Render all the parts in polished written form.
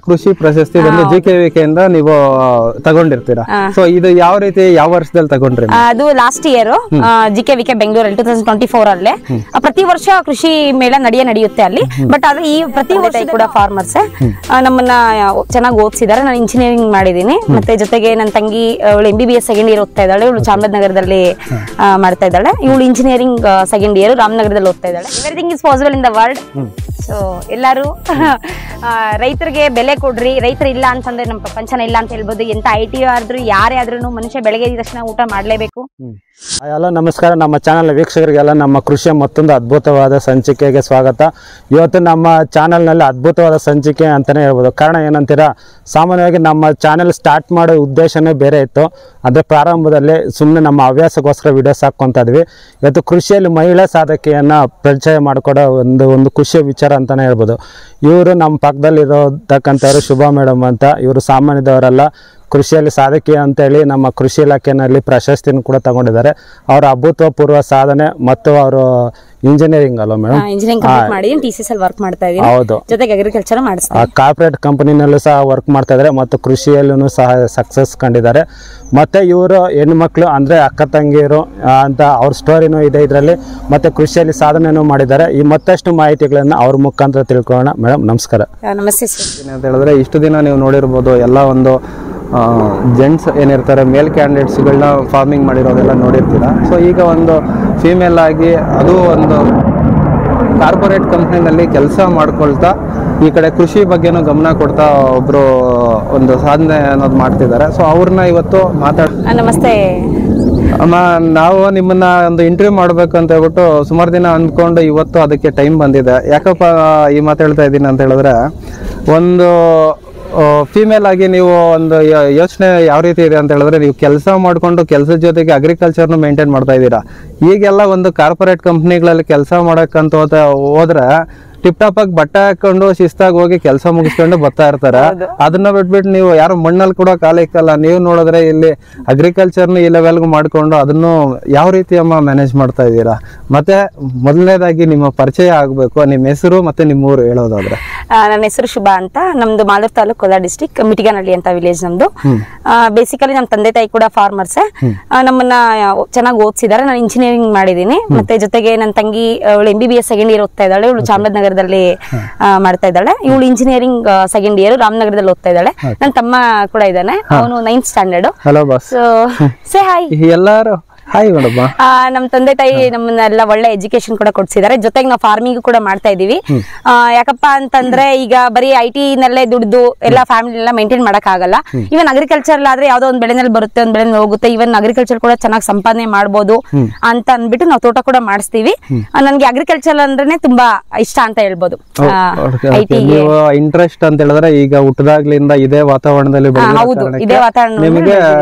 ಕೃಷಿ ಪ್ರಶಸ್ತಿ ಬಂದು ಜಿಕೆವಿಕೆ ಇಂದ ನೀವು ತಗೊಂಡಿರ್ತೀರಾ. ಸೊ ಇದು ಯಾವ ರೀತಿ ಯಾವ ವರ್ಷದಲ್ಲಿ ತಗೊಂಡ್ರಿ? ಅದು ಲಾಸ್ಟ್ ಇಯರ್ ಜಿಕೆವಿಕೆ ಬೆಂಗಳೂರಲ್ಲಿ 2024 ಅಲ್ಲೇ ಪ್ರತಿ ವರ್ಷ ಕೃಷಿ ಮೇಳ ನಡೆಯುತ್ತೆ ಅಲ್ಲಿ. ಬಟ್ ಆದ್ರೆ ಈ ಪ್ರತಿ ವರ್ಷ ಕೂಡ ಫಾರ್ಮರ್ಸ್ ನಮ್ಮನ್ನ ಚೆನ್ನಾಗಿ ಓದಿಸಿದಾರೆ. ನಾನು ಇಂಜಿನಿಯರಿಂಗ್ ಮಾಡಿದೀನಿ, ಮತ್ತೆ ಜೊತೆಗೆ ನನ್ನ ತಂಗಿ ಅವಳು MBBS ಸೆಕೆಂಡ್ ಇಯರ್ ಓದ್ತಾ ಇದ್ದಾಳೆ. ಇವಳು ಚಾಮರಾಜನಗರದಲ್ಲಿ ಮಾಡ್ತಾ ಇದ್ದಾಳೆ. ಇವಳು ಇಂಜಿನಿಯರಿಂಗ್ ಸೆಕೆಂಡ್ ಇಯರ್ ರಾಮನಗರದಲ್ಲಿ ಓದ್ತಾ ಇದ್ದಾಳೆ. Everything is possible in the world. So ಎಲ್ಲರೂ ರೈತರಿಗೆ ಬೆಲೆ ಕೊಡ್ರಿ. ರೈತರು ಇಲ್ಲ ಅಂತಂದ್ರೆ ನಮ್ಮ ಪ್ರಪಂಚನ ಇಲ್ಲ ಅಂತ ಹೇಳ್ಬೋದು. ಎಂತ IT ಆದ್ರೂ ಯಾರೇ ಆದ್ರೂ ಮನುಷ್ಯ ಬೆಳಗ್ಗೆ ಎದ್ದ ತಕ್ಷಣ ಊಟ ಮಾಡ್ಲೇಬೇಕು. ಎಲ್ಲ ನಮಸ್ಕಾರ. ನಮ್ಮ ಚಾನಲ್ ವೀಕ್ಷಕರಿಗೆಲ್ಲ ನಮ್ಮ ಕೃಷಿಯ ಮತ್ತೊಂದು ಅದ್ಭುತವಾದ ಸಂಚಿಕೆಗೆ ಸ್ವಾಗತ. ಇವತ್ತು ನಮ್ಮ ಚಾನಲ್ನಲ್ಲಿ ಅದ್ಭುತವಾದ ಸಂಚಿಕೆ ಅಂತಾನೆ ಹೇಳ್ಬೋದು. ಕಾರಣ ಏನಂತೀರಾ, ಸಾಮಾನ್ಯವಾಗಿ ನಮ್ಮ ಚಾನೆಲ್ ಸ್ಟಾರ್ಟ್ ಮಾಡೋ ಉದ್ದೇಶನೇ ಬೇರೆ ಇತ್ತು. ಅದೇ ಪ್ರಾರಂಭದಲ್ಲಿ ಸುಮ್ಮನೆ ನಮ್ಮ ಹವ್ಯಾಸಕ್ಕೋಸ್ಕರ ವಿಡಿಯೋಸ್ ಹಾಕ್ಕೊಂತ ಇದ್ವಿ. ಇವತ್ತು ಕೃಷಿಯಲ್ಲಿ ಮಹಿಳಾ ಸಾಧಕಿಯನ್ನು ಪರಿಚಯ ಮಾಡಿಕೊಡೋ ಒಂದು ಖುಷಿಯ ವಿಚಾರ ಅಂತಾನೆ ಹೇಳ್ಬೋದು. ಇವರು ನಮ್ಮ ಪಕ್ಕದಲ್ಲಿ ಇರೋತಕ್ಕಂಥವ್ರು ಶುಭಾ ಮೇಡಮ್ ಅಂತ. ಇವರು ಸಾಮಾನ್ಯದವರಲ್ಲ, ಕೃಷಿಯಲ್ಲಿ ಸಾಧಕಿ ಅಂತೇಳಿ ನಮ್ಮ ಕೃಷಿ ಇಲಾಖೆಯಲ್ಲಿ ಪ್ರಶಸ್ತಿನ ಕೂಡ ತಗೊಂಡಿದ್ದಾರೆ. ಅವರ ಅಭೂತಪೂರ್ವ ಸಾಧನೆ ಮತ್ತು ಅವರು ಇಂಜಿನಿಯರಿಂಗ್ ಅಲ್ವಾ ಮೇಡಮ್? ಇಂಜಿನಿಯರಿಂಗ್ ಕಂಪ್ಲೀಟ್ ಮಾಡಿ TCS ಅಲ್ಲಿ ವರ್ಕ್ ಮಾಡ್ತಾ ಇದ್ದೀನಿ. ಹೌದು, ಜೊತೆಗೆ ಅಗ್ರಿಕಲ್ಚರ್ ಮಾಡಿಸ್ತೀನಿ. ಕಾರ್ಪೊರೇಟ್ ಕಂಪನಿನಲ್ಲೂ ಸಹ ವರ್ಕ್ ಮಾಡ್ತಾ ಇದ್ದಾರೆ ಮತ್ತು ಕೃಷಿಯಲ್ಲೂ ಸಹ ಸಕ್ಸಸ್ ಕಂಡಿದ್ದಾರೆ. ಮತ್ತೆ ಇವರು ಹೆಣ್ಮಕ್ಳು ಅಂದ್ರೆ ಅಕ್ಕ ತಂಗಿಯರು ಅಂತ ಅವ್ರ ಸ್ಟೋರಿನೂ ಇದೆ ಇದರಲ್ಲಿ. ಮತ್ತೆ ಕೃಷಿಯಲ್ಲಿ ಸಾಧನೆನೂ ಮಾಡಿದ್ದಾರೆ. ಈ ಮತ್ತಷ್ಟು ಮಾಹಿತಿಗಳನ್ನು ಅವ್ರ ಮುಖಾಂತರ ತಿಳ್ಕೊಳ್ಳೋಣ. ಮೇಡಮ್ ನಮಸ್ಕಾರ. ನಮಸ್ತೆ ಸರ್. ಅಂತ ಹೇಳಿದ್ರೆ ಇಷ್ಟು ದಿನ ನೀವು ನೋಡಿರ್ಬೋದು, ಎಲ್ಲ ಒಂದು ಜೆಂಟ್ಸ್ ಏನಿರ್ತಾರೆ ಮೇಲ್ ಕ್ಯಾಂಡಿಡೇಟ್ಸ್ಗಳನ್ನ ಫಾರ್ಮಿಂಗ್ ಮಾಡಿರೋದೆಲ್ಲ ನೋಡಿರ್ತೀರ. ಸೊ ಈಗ ಒಂದು ಫೀಮೇಲ್ ಆಗಿ ಅದು ಒಂದು ಕಾರ್ಪೊರೇಟ್ ಕಂಪ್ನಿನಲ್ಲಿ ಕೆಲಸ ಮಾಡ್ಕೊಳ್ತಾ ಈ ಕಡೆ ಕೃಷಿ ಬಗ್ಗೆನೂ ಗಮನ ಕೊಡ್ತಾ ಒಬ್ರು ಒಂದು ಸಾಧನೆ ಅನ್ನೋದು ಮಾಡ್ತಿದ್ದಾರೆ. ಸೊ ಅವ್ರನ್ನ ಇವತ್ತು ನಮಸ್ತೆ ಅಮ್ಮ, ನಾವು ನಿಮ್ಮನ್ನ ಒಂದು ಇಂಟರ್ವ್ಯೂ ಮಾಡ್ಬೇಕು ಅಂತ ಹೇಳ್ಬಿಟ್ಟು ಸುಮಾರು ದಿನ ಅಂದ್ಕೊಂಡು ಇವತ್ತು ಅದಕ್ಕೆ ಟೈಮ್ ಬಂದಿದೆ. ಯಾಕಪ್ಪ ಈ ಮಾತಾಡ್ತಾ ಇದ್ದೀನಿ ಅಂತ ಹೇಳಿದ್ರೆ, ಒಂದು ಫೀಮೇಲ್ ಆಗಿ ನೀವು ಒಂದು ಯೋಚನೆ ಯಾವ ರೀತಿ ಇದೆ ಅಂತ ಹೇಳಿದ್ರೆ, ನೀವು ಕೆಲಸ ಮಾಡಿಕೊಂಡು ಕೆಲಸದ ಜೊತೆಗೆ ಅಗ್ರಿಕಲ್ಚರ್ನು ಮೇಂಟೈನ್ ಮಾಡ್ತಾ ಇದ್ದೀರಾ. ಈಗೆಲ್ಲ ಒಂದು ಕಾರ್ಪೊರೇಟ್ ಕಂಪ್ನಿಗಳಲ್ಲಿ ಕೆಲಸ ಮಾಡೋಕ್ಕಂತ ಹೋದ್ರೆ ಟಿಪ್ ಟಾಪ್ ಆಗಿ ಬಟ್ಟೆ ಹಾಕೊಂಡು ಶಿಸ್ತಾಗಿ ಹೋಗಿ ಕೆಲಸ ಮುಗಿಸ್ಕೊಂಡು ಬರ್ತಾ ಇರ್ತಾರೆ. ಅದನ್ನ ಬಿಟ್ಬಿಟ್ಟು ನೀವು ಯಾರು ಮಣ್ಣಲ್ಲಿ ಕೂಡ ಕಾಲ ಇಕ್ಕಲ್ಲ. ನೀವು ನೋಡಿದ್ರೆ ಇಲ್ಲಿ ಅಗ್ರಿಕಲ್ಚರ್ನು ಈ ಲೆವೆಲ್ಗೂ ಮಾಡ್ಕೊಂಡು ಅದನ್ನು ಯಾವ ರೀತಿ ಅಮ್ಮ ಮ್ಯಾನೇಜ್ ಮಾಡ್ತಾ ಇದ್ದೀರಾ? ಮತ್ತೆ ಮೊದಲನೇದಾಗಿ ನಿಮ್ಮ ಪರಿಚಯ ಆಗ್ಬೇಕು, ನಿಮ್ಮ ಹೆಸರು ಮತ್ತೆ ನಿಮ್ಮ ಊರು ಹೇಳೋದಾದ್ರೆ. ನನ್ನ ಹೆಸರು ಶುಭಾ ಅಂತ. ನಮ್ದು ಮಾಲೂರು ತಾಲೂಕು, ಕೋಲಾರ ಡಿಸ್ಟಿಕ್, ಮಿಟಿಗನಹಳ್ಳಿ ಅಂತ ವಿಲೇಜ್ ನಮ್ದು. ಬೇಸಿಕಲಿ ನಮ್ಮ ತಂದೆ ತಾಯಿ ಕೂಡ ಫಾರ್ಮರ್ಸ್. ನಮ್ಮನ್ನ ಚೆನ್ನಾಗಿ ಓದಿಸಿದಾರೆ. ನಾನು ಇಂಜಿನಿಯರಿಂಗ್ ಮಾಡಿದೀನಿ, ಮತ್ತೆ ಜೊತೆಗೆ ನನ್ನ ತಂಗಿ ಅವಳು MBBS ಸೆಕೆಂಡ್ ಇಯರ್ ಓದ್ತಾ ಇದ್ದಾಳೆ. ಇವಳು ಚಾಮರಾಜನಗರದಲ್ಲಿ ಮಾಡ್ತಾ ಇದ್ದಾಳೆ. ಇವಳು ಇಂಜಿನಿಯರಿಂಗ್ ಸೆಕೆಂಡ್ ಇಯರ್ ರಾಮನಗರದಲ್ಲಿ ಓದ್ತಾ ಇದ್ದಾಳೆ. ನನ್ನ ತಮ್ಮ ಕೂಡ ಇದ್ದಾನೆ, ಅವನು 9th standard. Hello boss. Say hi. ಎಲ್ಲಾರು ಹಾಯ್ ಮೇಡಮ್. ನಮ್ ತಂದೆ ತಾಯಿ ನಮ್ಮನ್ನೆಲ್ಲ ಒಳ್ಳೆ ಎಜುಕೇಶನ್ ಕೂಡ ಕೊಡ್ಸಿದ್ದಾರೆ. ಜೊತೆಗೆ ನಾವು ಫಾರ್ಮಿಂಗ್ ಕೂಡ ಮಾಡ್ತಾ ಇದೀವಿ. ಯಾಕಪ್ಪ ಅಂತಂದ್ರೆ ಈಗ ಬರೀ IT ನಲ್ಲೇ ದುಡ್ದು ಎಲ್ಲ ಫ್ಯಾಮಿಲಿ ಎಲ್ಲ ಮೇಂಟೈನ್ ಮಾಡಕ್ ಆಗಲ್ಲ. ಇವನ್ ಅಗ್ರಿಕಲ್ಚರ್ ಆದ್ರೆ ಯಾವ್ದೋ ಒಂದ್ ಬೆಳೆನಲ್ಲಿ ಬರುತ್ತೆ, ಒಂದ್ ಬೆಳೆ ಹೋಗುತ್ತೆ. ಇವನ್ ಅಗ್ರಿಕಲ್ಚರ್ ಕೂಡ ಚೆನ್ನಾಗಿ ಸಂಪಾದನೆ ಮಾಡ್ಬೋದು ಅಂತ ಅಂದ್ಬಿಟ್ಟು ನಾವು ತೋಟ ಕೂಡ ಮಾಡಿಸ್ತೀವಿ. ನನ್ಗೆ ಅಗ್ರಿಕಲ್ಚರ್ ಅಂದ್ರೆ ತುಂಬಾ ಇಷ್ಟ ಅಂತ ಹೇಳ್ಬೋದು. ಇಂಟ್ರೆಸ್ಟ್ ಅಂತ ಹೇಳಿದ್ರೆ ಈಗ ಹುಟ್ಟದಾಗ್ಲಿಂದ ಇದೇ ವಾತಾವರಣದಲ್ಲಿ ಹೌದು, ಇದೇ ವಾತಾವರಣ ನಿಮಗೆ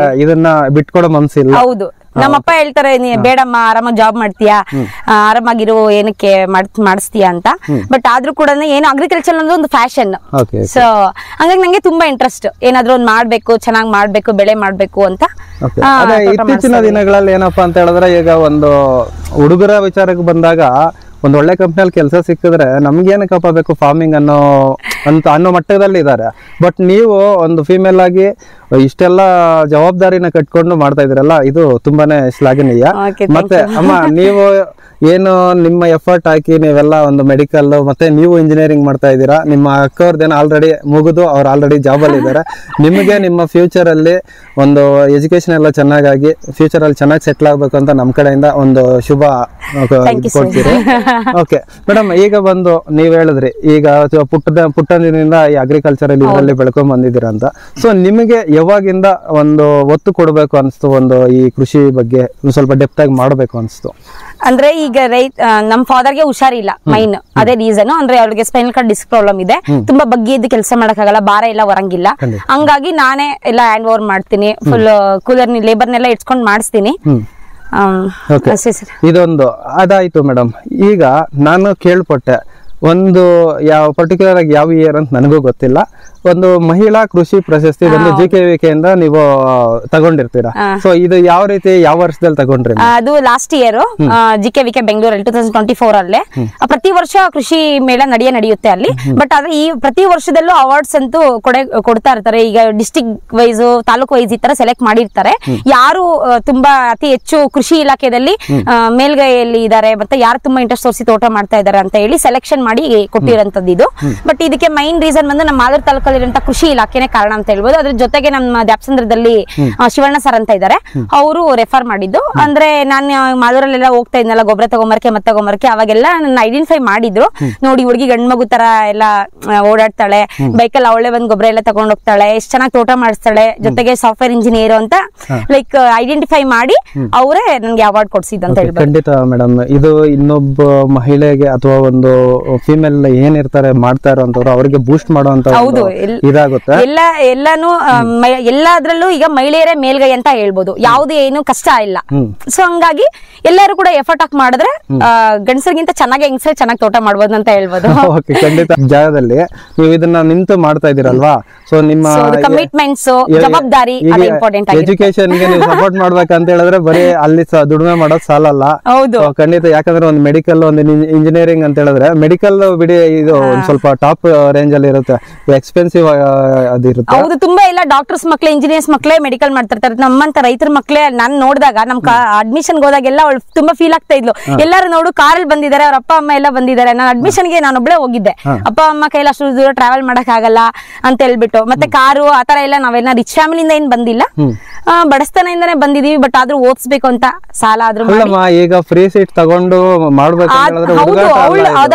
ಇದನ್ನ ಬಿಟ್ಕೊಡೋ ಮನ್ಸಿಲ್ಲ. ಹೌದು, ನಮ್ಮಪ್ಪ ಹೇಳ್ತಾರೆ, ನೀ ಬೇಡಮ್ಮ, ಆರಾಮಾಗಿ ಜಾಬ್ ಮಾಡ್ತೀಯಾ, ಆರಾಮಾಗಿರೋ, ಏನಕ್ಕೆ ಮಾಡಿಸ್ತೀಯಾ ಅಂತ. ಬಟ್ ಆದ್ರೂ ಕೂಡ ಏನು ಅಗ್ರಿಕಲ್ಚರ್ ಅನ್ನೋದು ಒಂದು ಫ್ಯಾಷನ್. ಸೊ ಹಂಗಾಗಿ ನಂಗೆ ತುಂಬಾ ಇಂಟ್ರೆಸ್ಟ್, ಏನಾದ್ರು ಒಂದ್ ಮಾಡ್ಬೇಕು, ಚೆನ್ನಾಗಿ ಮಾಡ್ಬೇಕು, ಬೆಳೆ ಮಾಡ್ಬೇಕು ಅಂತ. ಇತ್ತೀಚಿನ ದಿನಗಳಲ್ಲಿ ಏನಪ್ಪಾ ಅಂತ ಹೇಳಿದ್ರೆ, ಈಗ ಒಂದು ಹುಡುಗರ ವಿಚಾರಕ್ಕೆ ಬಂದಾಗ ಒಂದು ಒಳ್ಳೆ ಕಂಪ್ನಿಯಲ್ಲಿ ಕೆಲಸ ಸಿಕ್ಕಿದ್ರೆ ನಮ್ಗೇನಕ್ಕಪ್ಪ ಬೇಕು ಫಾರ್ಮಿಂಗ್ ಅನ್ನೋ ಮಟ್ಟದಲ್ಲಿ ಇದ್ದಾರೆ. ಬಟ್ ನೀವು ಒಂದು ಫೀಮೇಲ್ ಆಗಿ ಇಷ್ಟೆಲ್ಲ ಜವಾಬ್ದಾರಿನ ಕಟ್ಕೊಂಡು ಮಾಡ್ತಾ ಇದ್ರಲ್ಲ, ಇದು ತುಂಬಾನೇ ಶ್ಲಾಘನೀಯ. ಮತ್ತೆ ಅಮ್ಮ, ನೀವು ಏನು ನಿಮ್ಮ ಎಫರ್ಟ್ ಹಾಕಿ ನೀವೆಲ್ಲ ಒಂದು ಮೆಡಿಕಲ್ ಮತ್ತೆ ನೀವು ಇಂಜಿನಿಯರಿಂಗ್ ಮಾಡ್ತಾ ಇದ್ದೀರಾ. ನಿಮ್ಮ ಅಕ್ಕವ್ರದ್ದೇನೋ ಆಲ್ರೆಡಿ ಮುಗಿದು ಅವ್ರು ಆಲ್ರೆಡಿ ಜಾಬ್ ಅಲ್ಲಿ ಇದ್ದಾರೆ. ನಿಮಗೆ ನಿಮ್ಮ ಫ್ಯೂಚರ್ ಅಲ್ಲಿ ಒಂದು ಎಜುಕೇಶನ್ ಎಲ್ಲ ಚೆನ್ನಾಗಿ ಫ್ಯೂಚರ್ ಅಲ್ಲಿ ಚೆನ್ನಾಗಿ ಸೆಟ್ಲ್ ಆಗ್ಬೇಕು ಅಂತ ನಮ್ಮ ಕಡೆಯಿಂದ ಒಂದು ಶುಭ ಕೊಡ್ತೀರಿ. ಓಕೆ ಮೇಡಮ್, ಈಗ ಬಂದು ನೀವ್ ಹೇಳಿದ್ರಿ ಈಗ ಪುಟ್ಟದಿಂದ ಈ ಅಗ್ರಿಕಲ್ಚರ್ ಇದರಲ್ಲಿ ಬೆಳ್ಕೊಂಡ್ ಬಂದಿದ್ದೀರಾ ಅಂತ. ಸೊ ನಿಮಗೆ ಯಾವಾಗಿಂದ ಒಂದು ಒತ್ತು ಕೊಡ್ಬೇಕು ಅನ್ಸ್ತು, ಒಂದು ಈ ಕೃಷಿ ಬಗ್ಗೆ ಸ್ವಲ್ಪ ಡೆಪ್ತ್ ಆಗಿ ಮಾಡ್ಬೇಕು ಅನ್ಸ್ತು? ಅಂದ್ರೆ ಈಗ ನಮ್ ಫಾದರ್ಗೆ ಹುಷಾರಿಲ್ಲ, ಮೈನ್ ಅದೇ ರೀಸನ್. ಅಂದ್ರೆ ಅವ್ರಿಗೆ ಸ್ಪೈನಲ್ ಕಾರ್ಡ್ ಡಿಸ್ಕ್ ಪ್ರಾಬ್ಲಮ್ ಇದೆ. ತುಂಬಾ ಬಗ್ಗೆ ಇದ್ದು ಕೆಲಸ ಮಾಡಕ್ಕಾಗಲ್ಲ, ಭಾರ ಎಲ್ಲ ಹೊರಂಗಿಲ್ಲ. ಹಂಗಾಗಿ ನಾನೇ ಎಲ್ಲ ಹ್ಯಾಂಡ್ ಓವರ್ ಮಾಡ್ತೀನಿ. ಫುಲ್ ಕೂಲರ್ ಲೇಬರ್ನೆಲ್ಲ ಇಟ್ಸ್ಕೊಂಡ್ ಮಾಡಿಸ್ತೀನಿ. ಇದೊಂದು ಅದಾಯ್ತು ಮೇಡಮ್. ಈಗ ನಾನು ಕೇಳ್ಪಟ್ಟೆ, ಒಂದು ಯಾವ ಪರ್ಟಿಕ್ಯುಲರ್ ಆಗಿ ಯಾವ ಇಯರ್ ಅಂತ ನನಗೂ ಗೊತ್ತಿಲ್ಲ, ಒಂದು ಮಹಿಳಾ ಕೃಷಿ ಪ್ರಶಸ್ತಿ ಬಂದು GKVK ಇಂದ ನೀವು ತಗೊಂಡಿರ್ತೀರಾ. ಸೊ ಇದು ಯಾವ ರೀತಿ ಯಾವ ವರ್ಷದಲ್ಲಿ ತಗೊಂಡ್ರಿ? ಅದು ಲಾಸ್ಟ್ ಇಯರ್ GKVK ಬೆಂಗಳೂರಲ್ಲಿ 2024 ಅಲ್ಲೇ ಪ್ರತಿ ವರ್ಷ ಕೃಷಿ ಮೇಳ ನಡೆಯುತ್ತೆ ಅಲ್ಲಿ. ಬಟ್ ಆದ್ರೆ ಈ ಪ್ರತಿ ವರ್ಷದಲ್ಲೂ ಅವಾರ್ಡ್ಸ್ ಅಂತೂ ಕೊಡ್ತಾ ಇರ್ತಾರೆ. ಈಗ ಡಿಸ್ಟ್ರಿಕ್ಟ್ ವೈಸ್ ತಾಲೂಕು ವೈಸ್ ಈ ತರ ಸೆಲೆಕ್ಟ್ ಮಾಡಿರ್ತಾರೆ. ಯಾರು ತುಂಬಾ ಅತಿ ಹೆಚ್ಚು ಕೃಷಿ ಇಲಾಖೆಯಲ್ಲಿ ಮೇಲ್ಗೈಯಲ್ಲಿ ಇದ್ದಾರೆ ಮತ್ತೆ ಯಾರು ತುಂಬಾ ಇಂಟ್ರೆಸ್ಟ್ ತೋರಿಸಿ ತೋಟ ಮಾಡ್ತಾ ಇದಾರೆ ಅಂತ ಹೇಳಿ ಸೆಲೆಕ್ಷನ್ ಮಾಡಿ ಕೊಟ್ಟಿರೋಂಥದ್ದು ಇದು. ಬಟ್ ಇದಕ್ಕೆ ಮೈನ್ ರೀಸನ್ ಬಂದು ನಮ್ಮ ಮಾಲೂರು ತಾಲೂಕಲ್ಲಿರುವಂತಹ ಕೃಷಿ ಇಲಾಖೆನೆ ಕಾರಣ ಅಂತ ಹೇಳ್ಬೋದು. ಅದ್ರ ಜೊತೆಗೆ ನಮ್ಮ ದ್ಯಾಪ್ಸಂದ್ರದಲ್ಲಿ ಶಿವಣ್ಣ ಸರ್ ಅಂತ ಇದ್ದಾರೆ, ಅವರು ರೆಫರ್ ಮಾಡಿದ್ದು. ಅಂದ್ರೆ ನಾನು ಮಾಲೂರಲ್ಲೆಲ್ಲ ಹೋಗ್ತಾ ಇದ್ನಲ್ಲ ಗೊಬ್ಬರ ತಗೊಂಬರಕ್ಕೆ ಅವಾಗೆಲ್ಲ ನನ್ನ ಐಡೆಂಟಿಫೈ ಮಾಡಿದ್ರು. ನೋಡಿ ಹುಡುಗಿ ಗಂಡ್ ಮಗು ತರ ಎಲ್ಲ ಓಡಾಡ್ತಾಳೆ, ಬೈಕಲ್ಲಿ ಅವಳೆ ಬಂದ್ ಗೊಬ್ಬರ ಎಲ್ಲ ತಗೊಂಡ್ ಹೋಗ್ತಾಳೆ, ಎಷ್ಟ್ ಚೆನ್ನಾಗಿ ತೋಟ ಮಾಡಿಸ್ತಾಳೆ, ಜೊತೆಗೆ ಸಾಫ್ಟ್ವೇರ್ ಇಂಜಿನಿಯರ್ ಅಂತ ಲೈಕ್ ಐಡೆಂಟಿಫೈ ಮಾಡಿ ಅವರೇ ನನ್ಗೆ ಅವಾರ್ಡ್ ಕೊಡ್ಸಿದ್ ಅಂತ ಹೇಳ್ಬೋದು. ಖಂಡಿತ ಮೇಡಮ್, ಇದು ಇನ್ನೊಬ್ಬ ಮಹಿಳೆಗೆ ಅಥವಾ ಒಂದು ಫಿಮೇಲ್ ಏನಿರ್ತಾರೆ ಮಾಡ್ತಾ ಇರೋಂಥವ್ರು ಅವ್ರಿಗೆ ಬೂಸ್ಟ್ ಮಾಡುವಂತ ಇದಾಗುತ್ತೆ. ಎಲ್ಲಾನು ಎಲ್ಲಾದ್ರಲ್ಲೂ ಈಗ ಮಹಿಳೆಯರೇ ಮೇಲ್ಗೈ ಅಂತ ಹೇಳ್ಬೋದು, ಯಾವುದೇ ಏನು ಕಷ್ಟ ಇಲ್ಲ. ಸೊ ಹಂಗಾಗಿ ಎಲ್ಲರೂ ಕೂಡ ಎಫರ್ಟ್ ಹಾಕಿ ಮಾಡಿದ್ರೆ ಗಂಡಸರಿಗಿಂತ ಚೆನ್ನಾಗಿ ಹೆಂಗಸರೇ ಚೆನ್ನಾಗಿ ತೋಟ ಮಾಡ್ಬೋದು ಅಂತ ಹೇಳ್ಬೋದು. ಖಂಡಿತ ಜಾಗದಲ್ಲಿ ನೀವು ಇದನ್ನ ನಿಂತು ಮಾಡ್ತಾ ಇದೀರಲ್ವಾ, ಸೊ ನಿಮ್ಮ ಕಮಿಟ್ಮೆಂಟ್ಸ್ ಜವಾಬ್ದಾರಿ ಇಂಪಾರ್ಟೆಂಟ್ ಆಗಿದೆ. ಎಜುಕೇಶನ್ ಗೆ ನೀವು ಸಪೋರ್ಟ್ ಮಾಡ್ಬೇಕಂತ ಹೇಳಿದ್ರೆ ಬರೀ ಅಲ್ಲಿ ದುಡಿಮೆ ಮಾಡೋದು ಸಾಲಲ್ಲ. ಖಂಡಿತ, ಯಾಕಂದ್ರೆ ಒಂದು ಮೆಡಿಕಲ್ ಒಂದು ಇಂಜಿನಿಯರಿಂಗ್ ಅಂತ ಹೇಳಿದ್ರೆ ಮೆಡಿಕಲ್ ಬಿಡಿ ಇದು ಒಂದ್ ಸ್ವಲ್ಪ ಟಾಪ್ ರೇಂಜ್ ಅಲ್ಲಿ ಇರುತ್ತೆ, ಎಕ್ಸ್ಪೆನ್ಸಿವ್ ಅದಿರುತ್ತೆ. ಹೌದು, ತುಂಬಾ ಎಲ್ಲ ಡಾಕ್ಟರ್ಸ್ ಮಕ್ಳೇ ಇಂಜಿನಿಯರ್ಸ್ ಮಕ್ಳೇ ಮೆಡಿಕಲ್ ಮಾಡ್ತಿರ್ತಾರೆ. ನಮ್ಮಂತ ರೈತರ ಮಕ್ಳೇ ನಾನು ನೋಡಿದಾಗ ನಮ್ ಅಡ್ಮಿಷನ್ ಹೋದಾಗೆಲ್ಲ ಅವಳು ತುಂಬಾ ಫೀಲ್ ಆಗ್ತಾ ಇದ್ಲು. ಎಲ್ಲರೂ ನೋಡು ಕಾರಲ್ಲಿ ಬಂದಿದ್ದಾರೆ, ಅವ್ರ ಅಪ್ಪ ಅಮ್ಮ ಎಲ್ಲ ಬಂದಿದ್ದಾರೆ. ನಾನು ಅಡ್ಮಿಷನ್ ಗೆ ನಾನೊಬ್ಳೆ ಹೋಗಿದ್ದೆ, ಅಪ್ಪ ಅಮ್ಮ ಕೈಲಿ ಅಷ್ಟು ದೂರ ಟ್ರಾವೆಲ್ ಮಾಡಕ್ ಆಗಲ್ಲ ಅಂತ ಹೇಳ್ಬಿಟ್ಟು. ಮತ್ತೆ ಕಾರು ಆತರ ಎಲ್ಲ ನಾವೇನ ರಿಚ್ ಫ್ಯಾಮಿಲಿಯಿಂದ ಏನ್ ಬಂದಿಲ್ಲ, ಬಡಸ್ತನದಿಂದಾನೇ ಬಂದಿದೀವಿ. ಬಟ್ ಆದ್ರೂ ಓದಿಸ್ಬೇಕು ಅಂತ ಸಾಲ ಆದ್ರೂ ಈಗ ಫ್ರೀ ಸೀಟ್ ತಗೊಂಡು ಮಾಡ್ಬೇಕು.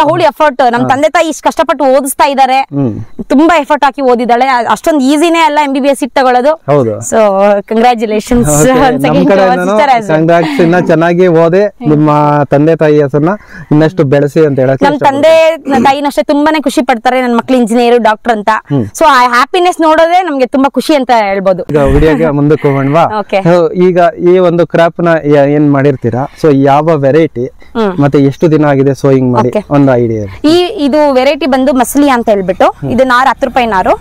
ಅವಳು ಎಫರ್ಟ್, ನಮ್ ತಂದೆ ತಾಯಿ ಇಷ್ಟು ಕಷ್ಟಪಟ್ಟು ಓದಿಸ್ತಾ ಇದಾರೆ, ತುಂಬಾ ಎಫರ್ಟ್ ಹಾಕಿ ಓದಿದಾಳೆ. ಅಷ್ಟೊಂದು ಈಸಿನೇ ಅಲ್ಲ MBBS ಸೀಟ್ ತಗೊಳ್ಳೋದು. So congratulations. ಇನ್ನ ಚೆನ್ನಾಗಿ ಓದಿ ನಿಮ್ಮ ತಂದೆ ತಾಯಿ ಹೆಸರನ್ನ ಇನ್ನಷ್ಟು ಬೆಳೆಸಿ ಅಂತ ಹೇಳಕ್ ನಮ್ ತಂದೆ ತಾಯಿನಷ್ಟೇ ತುಂಬಾನೇ ಖುಷಿ ಪಡ್ತಾರೆ, ನನ್ನ ಮಕ್ಳು ಇಂಜಿನಿಯರ್ ಡಾಕ್ಟರ್ ಅಂತ. ಸೊ ಆ ಹ್ಯಾಪಿನೆಸ್ ನೋಡೋದೇ ನಮ್ಗೆ ತುಂಬಾ ಖುಷಿ ಅಂತ ಹೇಳ್ಬೋದು. ವಿಡಿಯೋಗೆ ಮುಂದಕ್ಕೆ ಹೋಗೋಣವಾ? ಈಗ ಈ ಒಂದು ಕ್ರಾಪ್ ನ ಏನ್ ಮಾಡಿರ್ತೀರಾ, ಸೊ ಯಾವ ವೆರೈಟಿ ಮತ್ತೆ ಎಷ್ಟು ದಿನ ಆಗಿದೆ ಸೋಯಿಂಗ್ ಮಾಡಿ ಒಂದು ಐಡಿಯಾ? ಇದು ವೆರೈಟಿ ಬಂದು ಮಸ್ಲಿ ಅಂತ ಹೇಳ್ಬಿಟ್ಟು, ಇದು ನಾರು 10 ರೂಪಾಯಿ ನಾರು.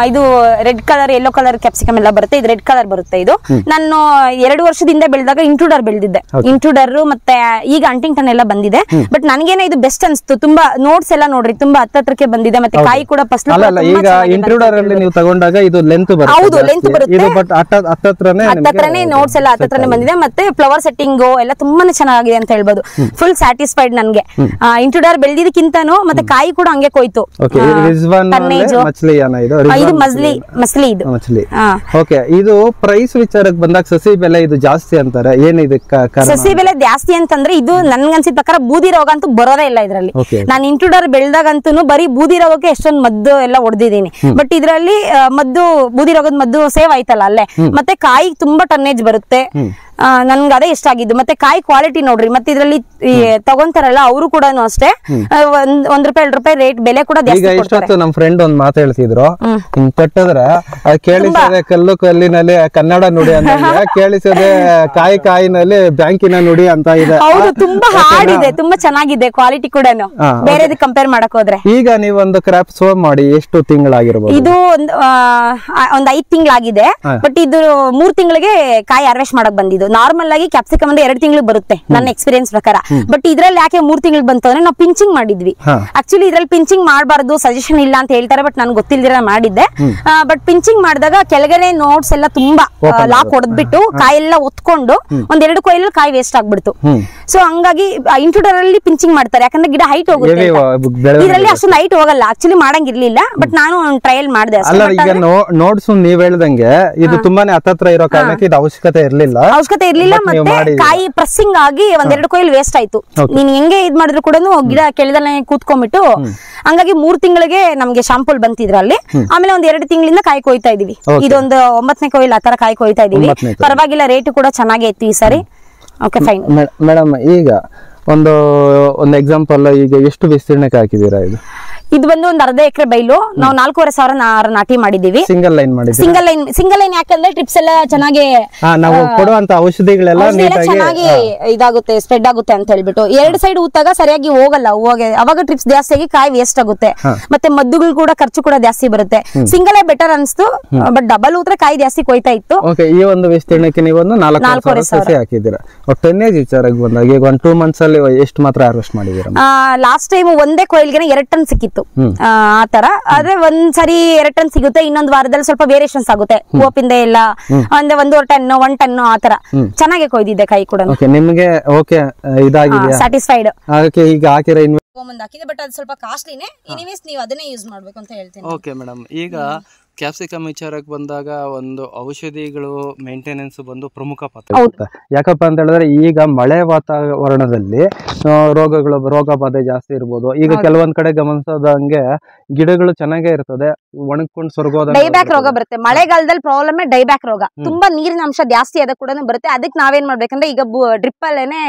ಇದು red colour yellow colour capsicum ಎಲ್ಲ ಬರುತ್ತೆ, ಇದು ರೆಡ್ ಕಲರ್ ಬರುತ್ತೆ. ಇದು ನಾನು 2 ವರ್ಷದಿಂದ ಬೆಳೆದಾಗ ಇಂಟ್ರೂಡರ್ ಬೆಳೆದಿದ್ದೆ. ಇಂಟ್ರೂಡರ್ ಮತ್ತೆ ಈಗ ಅಂಟಿಂಗ್ಟನ್ ಎಲ್ಲ ಬಂದಿದೆ. ಬಟ್ ನನಗೇನೆ ಇದು ಬೆಸ್ಟ್ ಅನ್ಸ್ತು. ತುಂಬಾ ನೋಟ್ಸ್ ಎಲ್ಲ ನೋಡ್ರಿ ತುಂಬಾ ಹತ್ತತ್ರಕ್ಕೆ ಬಂದಿದೆ, ಮತ್ತೆ ಕಾಯಿ ಕೂಡ ಫಸ್ಟ್ ಈಗ ಇಂಟ್ರೂಡರ್ ಅಲ್ಲಿ ನೀವು ತಗೊಂಡಾಗ ಇದು ಲೆಂತ್ ಬರುತ್ತೆ. ಹೌದು, ಲೆಂತ್ ಬರುತ್ತೆ. ಹತ್ತತ್ರನೇ ನೋಟ್ಸ್ ಎಲ್ಲ ಹತ್ತತ್ರನೇ ಬಂದಿದೆ. ಮತ್ತೆ ಫ್ಲವರ್ ಸೆಟ್ಟಿಂಗ್ ಎಲ್ಲ ತುಂಬಾನೇ ಚೆನ್ನಾಗಿದೆ ಅಂತ ಹೇಳ್ಬೋದು. ಫುಲ್ ಸ್ಯಾಟಿಸ್ಫೈಡ್ ನನ್ಗೆ. ಇಂಟ್ರೂಡರ್ ಬೆಳೆದಿದ್ದಕ್ಕಿಂತನೂ ಮತ್ತೆ ಕಾಯಿ ಕೂಡ ಹಂಗೆ ಕೊಯ್ತು. ಇದು ಮಸ್ಲಿ ಇದು. ಓಕೆ, ಇದು ಪ್ರೈಸ್ ವಿಚಾರಕ್ಕೆ ಬಂದಾಗ ಸಸಿ ಬೆಲೆ ಇದು ಜಾಸ್ತಿ ಅಂತಾರೆ, ಏನಿದೆ ಸಸಿ ಬೆಲೆ ಜಾಸ್ತಿ ಅಂತಂದ್ರೆ ಇದು ನನ್ಗನ್ಸಿದ ಪ್ರಕಾರ ಬೂದಿ ರೋಗ ಅಂತೂ ಬರೋದೇ ಇಲ್ಲ ಇದ್ರಲ್ಲಿ. ನಾನು ಇಂಟ್ರೂಡರ್ ಬೆಳೆದಾಗಂತೂ ಬರೀ ಬೂದಿ ರೋಗಕ್ಕೆ ಎಷ್ಟೊಂದು ಮದ್ದು ಎಲ್ಲ ಹೊಡೆದಿದ್ದೀನಿ. ಬಟ್ ಇದ್ರಲ್ಲಿ ಮದ್ದು ಬೂದಿ ರೋಗದ ಮದ್ದು ಸೇವ್ ಆಯ್ತಲ್ಲ ಅಲ್ಲೇ. ಮತ್ತೆ ಕಾಯಿ ತುಂಬಾ ಟನ್ನೇಜ್ ಬರುತ್ತೆ. ನನ್ಗೆ ಅದೇ ಇಷ್ಟ ಆಗಿದ್ದು. ಮತ್ತೆ ಕಾಯಿ ಕ್ವಾಲಿಟಿ ನೋಡ್ರಿ, ಮತ್ತೆ ಇದ್ರಲ್ಲಿ ತಗೊಂತಾರಲ್ಲ ಅವರು ಕೂಡ ಅಷ್ಟೇ ₹1-2 ರೇಟ್ ಬೆಲೆ ಕೂಡ ಜಾಸ್ತಿ. ನಮ್ ಫ್ರೆಂಡ್ ಒಂದ್ ಮಾತು ಹೇಳ್ತಿದ್ರು, ಹಿಂಗ್ ಕಟ್ಟಿದ್ರೆ ಕೇಳಿಸದೆ ಕಲ್ಲು ಕಲ್ಲಿನಲ್ಲಿ ಕನ್ನಡ ನುಡಿ ಅಂತ, ಕೇಳಿಸದೆ ಕಾಯಿನಲ್ಲಿ ಬ್ಯಾಂಕಿನ ನುಡಿ ಅಂತ ಇದೆ. ಹೌದು, ತುಂಬಾ ಹಾರ್ಡ್ ಇದೆ, ತುಂಬಾ ಚೆನ್ನಾಗಿದೆ ಕ್ವಾಲಿಟಿ ಕೂಡ ಬೇರೆ ಕಂಪೇರ್ ಮಾಡಕ್ ಹೋದ್ರೆ. ಈಗ ನೀವು ಒಂದು ಕ್ರಾಪ್ ಸೋ ಮಾಡಿ ಎಷ್ಟು ತಿಂಗಳಾಗಿರ್ಬೋದು? ಇದು ಒಂದ್ 5 ತಿಂಗಳಾಗಿದೆ. ಬಟ್ ಇದು 3 ತಿಂಗಳಿಗೆ ಕಾಯಿ ಹಾರ್ವೆಸ್ಟ್ ಮಾಡಕ್ ಬಂದಿದ್ದು. ನಾರ್ಮಲ್ ಆಗಿ ಕ್ಯಾಪ್ಸಿಕಮ್ ಅಂದ್ರೆ 2 ತಿಂಗಳು ಬರುತ್ತೆ ನನ್ನ ಎಕ್ಸ್ಪೀರಿಯನ್ಸ್ ಪ್ರಕಾರ. ಬಟ್ ಇದ್ರಲ್ಲಿ ಯಾಕೆ 3 ತಿಂಗಳು ಬಂತು ಅಂದ್ರೆ ನಾವು ಪಿಂಚಿಂಗ್ ಮಾಡಿದ್ವಿ. ಆಕ್ಚುಲಿ ಇದ್ರಲ್ಲಿ ಪಿಂಚಿಂಗ್ ಮಾಡಬಾರ್ದು, ಸಜೆಷನ್ ಇಲ್ಲ ಅಂತ ಹೇಳ್ತಾರೆ. ಬಟ್ ನನ್ಗೆ ಗೊತ್ತಿಲ್ದಿರ ಮಾಡಿದ್ದೆ. ಬಟ್ ಪಿಂಚಿಂಗ್ ಮಾಡಿದಾಗ ಕೆಳಗಡೆ ನೋಟ್ಸ್ ಎಲ್ಲ ತುಂಬಾ ಲಾಕ್ ಹೊಡೆದ್ಬಿಟ್ಟು ಕಾಯಿ ಎಲ್ಲ ಒತ್ಕೊಂಡು 1-2 ಕೊಯ್ಲಲ್ಲಿ ಕಾಯಿ ವೇಸ್ಟ್ ಆಗ್ಬಿಡ್ತು. ಸೊ ಹಂಗಾಗಿ ಇಂಟ್ರೂಡರ್ ಅಲ್ಲಿ ಪಿಂಚಿಂಗ್ ಮಾಡ್ತಾರೆ, ಯಾಕಂದ್ರೆ ಗಿಡ ಹೈಟ್ ಹೋಗುತ್ತೆ. ಇದ್ರಲ್ಲಿ ಅಷ್ಟೊಂದು ಹೈಟ್ ಹೋಗಲ್ಲ, ಆಕ್ಚುಲಿ ಮಾಡಂಗಿರ್ಲಿಲ್ಲ. ಬಟ್ ನಾನು ಟ್ರಯಲ್ ಮಾಡಿದೆ. ನೋಟ್ಸ್ ನೀವ್ ಹೇಳ್ದಂಗೆ ಇದು ತುಂಬಾನೇ ಹತ್ತತ್ರ ಇರೋ ಕಾರಣಕ್ಕೆ ಇದು ಅವಶ್ಯಕತೆ ಇರ್ಲಿಲ್ಲ. ಮತ್ತೆ ಕಾಯಿ ಪ್ರೆಸ್ಸಿಂಗ್ ಆಗಿ 1-2 ಕೊಯ್ಲು ವೇಸ್ಟ್ ಆಯ್ತು. ನೀನ್ ಹೆಂಗೆ ಇದ್ ಮಾಡಿದ್ರು ಕೂಡ ಗಿಡ ಕೆಳದಲ್ಲೇ ಕೂತ್ಕೊಂಡ್ಬಿಟ್ಟು, ಹಂಗಾಗಿ 3 ತಿಂಗಳಿಗೆ ನಮ್ಗೆ ಶಾಂಪೂಲ್ ಬಂತಿದ್ರಲ್ಲಿ. ಆಮೇಲೆ 1-2 ತಿಂಗಳಿಂದ ಕಾಯಿ ಕೊಯ್ತಾ ಇದೀವಿ. ಇದೊಂದು 9ನೇ ಕೊಯ್ಲು ಆತರ ಕಾಯಿ ಕೊಯ್ತಾ ಇದೀವಿ. ಪರವಾಗಿಲ್ಲ, ರೇಟ್ ಕೂಡ ಚೆನ್ನಾಗಿ ಐತಿ ಈ ಸಾರಿ. Okay, fine madam. ಈಗ ಒಂದು ಎಕ್ಸಾಂಪಲ್ ಈಗ ಎಷ್ಟು ವಿಸ್ತೀರ್ಣಕ್ಕೆ ಹಾಕಿದೀರಾ ಇದು? ಇದು ಬಂದು ಒಂದು ಅರ್ಧ ಎಕರೆ ಬೈಲು ನಾವು 4,500 ನಾಟಿ ಮಾಡಿದೀವಿ. ಸಿಂಗಲ್ ಲೈನ್ ಮಾಡಿದ್ವಿ. ಸಿಂಗಲ್ ಲೈನ್ ಯಾಕಂದ್ರೆ ಟ್ರಿಪ್ಸ್ ಎಲ್ಲ ಚೆನ್ನಾಗಿ ನಾವು ಕೊಡುವಂತ ಔಷಧಿಗಳೆಲ್ಲ ಚೆನ್ನಾಗಿ ಇದಾಗುತ್ತೆ, ಸ್ಪ್ರೆಡ್ ಆಗುತ್ತೆ ಅಂತ ಹೇಳ್ಬಿಟ್ಟು 2 ಸೈಡ್ ಊತಾಗ ಸರಿಯಾಗಿ ಹೋಗಲ್ಲ ಹೂವಾಗೆ, ಅವಾಗ ಟ್ರಿಪ್ಸ್ ಜಾಸ್ತಿ ಆಗಿ ಕಾಯಿ ವೇಸ್ಟ್ ಆಗುತ್ತೆ, ಮತ್ತೆ ಮದ್ದುಗಳು ಕೂಡ ಖರ್ಚು ಕೂಡ ಜಾಸ್ತಿ ಬರುತ್ತೆ. ಸಿಂಗಲ್ ಬೆಟರ್ ಅನ್ಸ್ತು, ಬಟ್ ಡಬಲ್ ಊತ್ರ ಕಾಯಿ ಜಾಸ್ತಿ ಕೊಯ್ತಾ ಇತ್ತು. ಈ ಒಂದು ವಿಸ್ತೀರ್ಣಕ್ಕೆ ನೀವು 4,000 ಸಸಿ ಹಾಕಿದ್ದೀರಾ. ಟೆನ್ನೇಜ್ ವಿಚಾರಕ್ಕೆ ಬಂದಾಗ ಈಗ 1-2 ಮಂತ್ಸ್ ಅಲ್ಲಿ ಎಷ್ಟು ಮಾತ್ರ ಹಾರ್ವೆಸ್ಟ್ ಮಾಡಿದೀರಾ? ಲಾಸ್ಟ್ ಟೈಮ್ ಒಂದೇ ಕೊಯ್ಲ್ಗೆ 2 ಟನ್ ಸಿಕ್ಕಿತ್ತು ಆತರ. ಆದ್ರೆ ಒಂದ್ಸರಿ 2 ಟನ್ ಸಿಗುತ್ತೆ, ಇನ್ನೊಂದು ವಾರದಲ್ಲಿ ಸ್ವಲ್ಪ ವೇರಿಯೇಷನ್ಸ್ ಆಗುತ್ತೆ. ಹೂವಪಿಂದ ಎಲ್ಲ ಅಂದ್ರೆ 1.5 ಟನ್ 1 ಟನ್ ಆತರ ಚೆನ್ನಾಗಿ ಕೊಯ್ದಿದ್ದೆ ಕಾಯಿ ಕೂಡ. ನಿಮ್ಗೆ ಓಕೆ ಇದಾಗಿದೆ, ಸ್ಯಾಟಿಸ್ಫೈಡ್. ಈಗ ಹಾಕಿರೋ ಹಾಕಿದೆ, ಬಟ್ ಅದು ಸ್ವಲ್ಪ ಕಾಸ್ಟ್ಲಿನೇ. ಎನಿವೇಸ್ ನೀವು ಅದನ್ನೇ ಯೂಸ್ ಮಾಡ್ಬೇಕು ಅಂತ ಹೇಳ್ತೀನಿ. ಓಕೆ ಮೇಡಮ್, ಈಗ ಕ್ಯಾಪ್ಸಿಕಮ್ ವಿಚಾರಕ್ಕೆ ಬಂದಾಗ ಒಂದು ಔಷಧಿಗಳು ಮೇಂಟೆನೆನ್ಸ್ ಬಂದು ಪ್ರಮುಖ ಪಾತ್ರ ಇರುತ್ತೆ. ಯಾಕಪ್ಪ ಅಂತ ಹೇಳಿದ್ರೆ ಈಗ ಮಳೆ ವಾತಾವರಣದಲ್ಲಿ ರೋಗ ಬಾಧೆ ಜಾಸ್ತಿ ಇರ್ಬೋದು. ಈಗ ಕೆಲವೊಂದ್ ಕಡೆ ಗಮನಿಸೋದಂಗೆ ಗಿಡಗಳು ಚೆನ್ನಾಗೇ ಇರ್ತದೆ, ಒಣಗ್ಕೊಂಡು ಸೊರಗೋದ ಡೈಬ್ಯಾಕ್ ರೋಗ ಬರುತ್ತೆ. ಮಳೆಗಾಲದಲ್ಲಿ ಪ್ರಾಬ್ಲಮ್ ಡೈಬ್ಯಾಕ್ ರೋಗ, ತುಂಬಾ ನೀರಿನ ಅಂಶ ಜಾಸ್ತಿ ಆದ ಕೂಡ ಬರುತ್ತೆ. ಅದಕ್ಕೆ ನಾವೇನ್ ಮಾಡ್ಬೇಕಂದ್ರೆ ಈಗ ಡ್ರಿಪ್ ಅಲ್ಲೇನೆ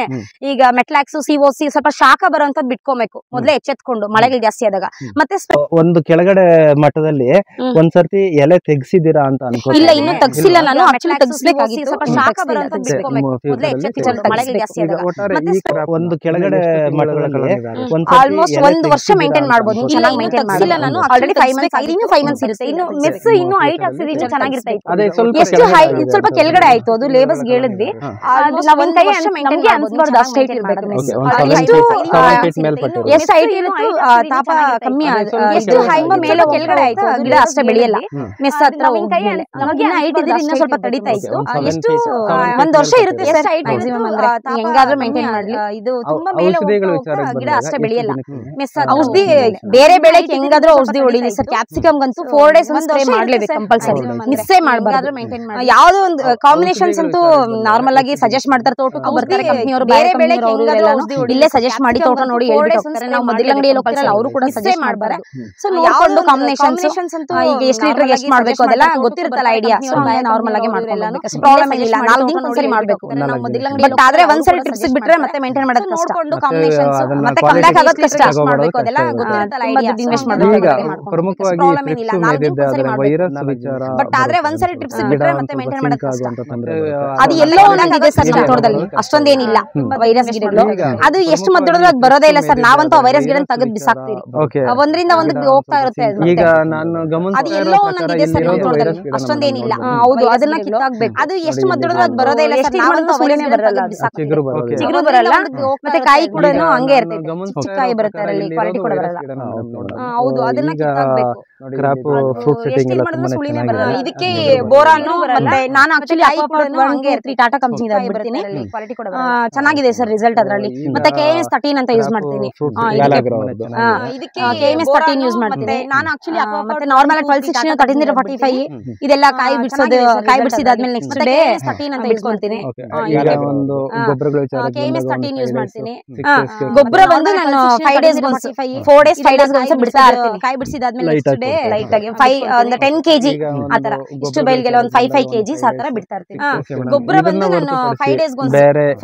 ಈಗ ಮೆಟ್ಲಾಕ್ಸ್ CO ಸ್ವಲ್ಪ ಶಾಖ ಬರುವಂತದ್ ಬಿಟ್ಕೊಬೇಕು ಮೊದ್ಲೇ ಎಚ್ಚೆತ್ಕೊಂಡು ಮಳೆಗಳು ಜಾಸ್ತಿ ಆದಾಗ. ಮತ್ತೆ ಒಂದು ಕೆಳಗಡೆ ಮಟ್ಟದಲ್ಲಿ ಒಂದ್ಸರ್ತಿ ಎಲೆ ತೆಗ್ಸಿದೀರಾ ಅಂತ ಅನ್ಕೋತೀನಿ. ಇಲ್ಲ, ಇನ್ನು ತೆಗ್ಸಿಲ್ಲ ನಾನು. ಆಕ್ಚುಲಿ ತೆಗ್ಸ್ಬೇಕಾಗಿತ್ತು, ಸ್ವಲ್ಪ ಶಾಖ ಬರುವಂತದ್ ಬಿಟ್ಕೊಬೇಕು ಮೊದ್ಲೇ ಎಚ್ಚೆತ್ಕೊಂಡು ಮಳೆಗಳು ಜಾಸ್ತಿ ಆದಾಗ. ಒಂದು ಕೆಳಗಡೆ ಮಟ್ಟದಲ್ಲಿ ಆಲ್ಮೋಸ್ಟ್ 1 ವರ್ಷ ಮೇಂಟೈನ್ ಮಾಡಬಹುದು. ಚೆನ್ನಾಗಿ ಮೇಂಟೈನ್ ಮಾಡಿಲ್ಲ ನಾನು. ಆಲ್ರೆಡಿ 5 ಮಂತ್ಸ್ ಆಗಿದೆ, ಇನ್ನು 5 ಮಂತ್ಸ್ ಇರುತ್ತೆ. ಇನ್ನು ಮೆಸ್ ಇನ್ನು ಹೈಟ್ ಆಗ್ತಿದೆ, ಇನ್ನು ಚೆನ್ನಾಗಿರ್ತಾ ಇತ್ತು. ಎಷ್ಟು ಇದು ಸ್ವಲ್ಪ ಕೆಳಗಡೆ ಆಯ್ತು, ಅದು ಲೇಬರ್ಸ್ ಹೇಳಿದ್ವಿ. ನಾವು ಒಂದ್ ಕೈ ನಮ್ಗೆ ಅನ್ಸ್ಬಾರ್ದು ಅಷ್ಟು ಹೈಟ್ ಇರ್ಬೇಕು. ಎಷ್ಟು ಹೈಟ್ ಇರುತ್ತೆ ತಾಪ ಕಮ್ಮಿ, ಎಷ್ಟು ಹೈಟ್ ಮೇಲೆ ಕೆಳಗಡೆ ಆಯ್ತು ಗಿಡ ಅಷ್ಟೇ ಬೆಳೆಯಲ್ಲ. ಮೆಸ್ ಹತ್ರ ನಮಗಿನ್ನ ಹೈಟ್ ಇದ್ರೆ ಇನ್ನ ಸ್ವಲ್ಪ ತಡಿತಾ ಇತ್ತು. ಎಷ್ಟು 1 ವರ್ಷ ಇರುತ್ತೆ ಸರ್ ಮ್ಯಾಕ್ಸಿಮಮ್. ಅಂದ್ರೆ ಹೆಂಗಾದ್ರೂ ಮೇಂಟೈನ್ ಮಾಡ್ಲಿ. ಇದು ತುಂಬಾ ಮೇಲೆ ಗಿಡ ಅಷ್ಟೇ ಬೆಳೆಯಲ್ಲ. ಮೆಸ್ ಔಷಧಿ ಬೇರೆ ಬೆಳೆಗೆ ಹೆಂಗಾದ್ರೂ ಔಷಧಿ ಹೊಡಿಲಿ ಸರ್. ಕ್ಯಾಪ್ಸಿಕಮ್ ಗಂತೂ 4 ಡೇಸ್ ಸ್ಪ್ರೇ ಮಾಡ್ಲೇಬೇಕು ಕಂಪಲ್ಸರಿ, ಮಿಸ್ಸೇ ಮಾಡಬಾರ್ದು. ಯಾವ್ದೋ ಒಂದು ಕಾಂಬಿನೇಷನ್ಸ್ ಅಂತೂ ನಾರ್ಮಲ್ ಆಗಿ ಸಜೆಸ್ಟ್ ಮಾಡ್ತಾರೆ. ತೋಟಕ್ಕೆ ಬರ್ತಾರೆ ಕಂಪನಿಯವರು, ಬೇರೆ ಬೆಳೆಗೆ ಇಲ್ಲೇ ಸಜೆಸ್ಟ್ ಮಾಡಿ ತೋಟ ನೋಡಿ ಹೇಳ್ಬಿಟ್ಟು ಹೋಗ್ತಾರೆ. ನಾವು ಮೊದಲ ಅಂಗಡಿಯಲ್ಲಿ ಹೋಗ್ತಾರಲ್ಲ ಅವರು ಕೂಡ ಸಜೆಸ್ಟ್ ಮಾಡ್ತಾರೆ. ಸೊ ನೋಡ್ಕೊಂಡು ಕಾಂಬಿನೇಷನ್ಸ್ ಅಂತೂ ಈಗ ಎಷ್ಟು ಲೀಟರ್ ಎಷ್ಟು ಮಾಡ್ಬೇಕು ಅದೆಲ್ಲ ಗೊತ್ತಿರುತ್ತಲ್ಲ ಐಡಿಯಾ. ಸೊ ನಾರ್ಮಲ್ ಆಗಿ ಮಾಡ್ಕೊಳ್ಳೋದು ಪ್ರಾಬ್ಲಮ್ ಏನಿಲ್ಲ. 4 ದಿನಕ್ಕೆ ಒಂದ್ಸರಿ ಮಾಡ್ಬೇಕು. ಬಟ್ ಆದ್ರೆ ಒಂದ್ಸರಿ ಟ್ರಿಪ್ಸ್ ಬಿಟ್ರೆ ಮತ್ತೆ ಮೇಂಟೈನ್ ಮಾಡೋದು ಕಷ್ಟ. ನೋಡ್ಕೊಂಡು ಕಾಂಬಿನೇಷನ್ಸ್ ಮತ್ತೆ ಕಮ್ ಬ್ಯಾಕ್ ಆಗೋದು ಕಷ್ಟ. ಮಾಡ್ಬೇಕು ಅದೆಲ್ಲ ಗೊತ್ತಿರುತ್ತಲ್ಲ ಐಡಿಯಾ. ಇನ್ವೆಸ್ಟ್ ಮಾಡಬೇಕು, ಪ್ರಮುಖವಾಗಿ ಪ್ರಾಬ್ಲಮ್ ಏನಿಲ್ಲ. 4 ದಿನಕ್ಕೆ ಒಂದ್ಸರಿ ಮಾಡ್ಬೇಕು. ಬಟ್ ಆದ್ರೆ ಒಂದ್ಸರಿ ಟ್ರಿಪ್ಸ್ ಬಿಟ್ರೆ ಮತ್ತೆ ಮೇಂಟೈನ್ ಮಾಡೋದು ಕಷ್ಟ. ಅದು ಎಲ್ಲೋ ಒಂದಿದೆ ಸರ್ ನಮ್ಮ ತೋಟದಲ್ಲಿ, ಅಷ್ಟೊಂದೇನಿಲ್ಲ ವೈರಸ್ ಗಿಡಗಳು. ಅದು ಎಷ್ಟು ಮದ್ದೊಡಿದ್ರು ಅದು ಬರೋದೇ ಇಲ್ಲ ಸರ್. ನಾವಂತೂ ವೈರಸ್ ಗಿಡ ತೆಗೆದು ಬಿಸಾಕ್ತೀವಿ. ಒಂದ್ರಿಂದ ಒಂದಕ್ಕೆ ಹೋಗ್ತಾ ಇರುತ್ತೆ. ಅದು ಎಲ್ಲೋ ಒಂದಿದೆ ಸರ್ ನಮ್ಮ ತೋಟದಲ್ಲಿ, ಅಷ್ಟೊಂದೇನಿಲ್ಲ. ಹೌದು, ಅದನ್ನ ಕಿತ್ತಾಕ್ಬೇಕು. ಅದು ಎಷ್ಟು ಮದ್ದೊಡಿದ್ರು ಅದು ಬರೋದೇ ಇಲ್ಲ ಸರ್. ನಾವಂತೂ ಸುಳಿನೇ ಬರಲ್ಲ, ಚಿಗುರು ಬರಲ್ಲ. ಮತ್ತೆ ಕಾಯಿ ಕೂಡ ಹಂಗೆ ಇರ್ತೈತೆ, ಚಿಕ್ಕ ಕಾಯಿ ಬರುತ್ತೆ, ಅದರಲ್ಲಿ ಕ್ವಾಲಿಟಿ ಕೂಡ ಬರಲ್ಲ. ಹೌದು, ಅದನ್ನ ಕಿತ್ತಾಕ್ಬೇಕು. ಇದಕ್ಕೆ ಬೋರಾನು ಮತ್ತೆ ನಾನು ಆಕ್ಚುಲಿ ಹಂಗೆ ಇರ್ತೀನಿ, ಟಾಟಾ ಕಂಪನಿ ಬರ್ತೀನಿ. ಚೆನ್ನಾಗಿದೆ ಸರ್ ರಿಸಲ್ಟ್ ಅದರಲ್ಲಿ. ಮತ್ತೆ KMS 13 ಅಂತ ಯೂಸ್ ಮಾಡ್ತೀನಿ. ಇದಕ್ಕೆ KMS 13 ಯೂಸ್ ಮಾಡ್ತೀನಿ ನಾನು ಆಕ್ಚುಲಿ. ಮತ್ತೆ ನಾರ್ಮಲ್ 12-16 13-45 ಇದೆಲ್ಲ ಕಾಯಿ ಬಿಡಿಸೋದು. ಕಾಯಿ ಬಿಡಿಸಿದಾದ್ಮೇಲೆ ನೆಕ್ಸ್ಟ್ ಡೇ 13 ಅಂತ ಇಟ್ಕೊಂತೀನಿ. KMS 13 ಯೂಸ್ ಮಾಡ್ತೀನಿ. ಗೊಬ್ಬರ ಬಂದು ನಾನು 5 ಡೇಸ್ 4 ಡೇಸ್ 5 ಡೇಸ್ ಒಂದ್ಸಲ ಬಿಡ್ತಾ ಇರ್ತೀನಿ. ಕಾಯಿ ಬಿಡಿಸಿದಾದ್ಮೇಲೆ ನೆಕ್ಸ್ಟ್ ಡೇ ಲೈಟ್ ಆಗಿ 10 kg ಆತರ, ಇಷ್ಟು ಬೈಲ್ಗೆಲ್ಲ ಒಂದು 5 kg ಆತರ ಬಿಡ್ತಾ ಇರ್ತೀನಿ. ಗೊಬ್ಬರ ಬಂದು ನಾನು 5 ಡೇಸ್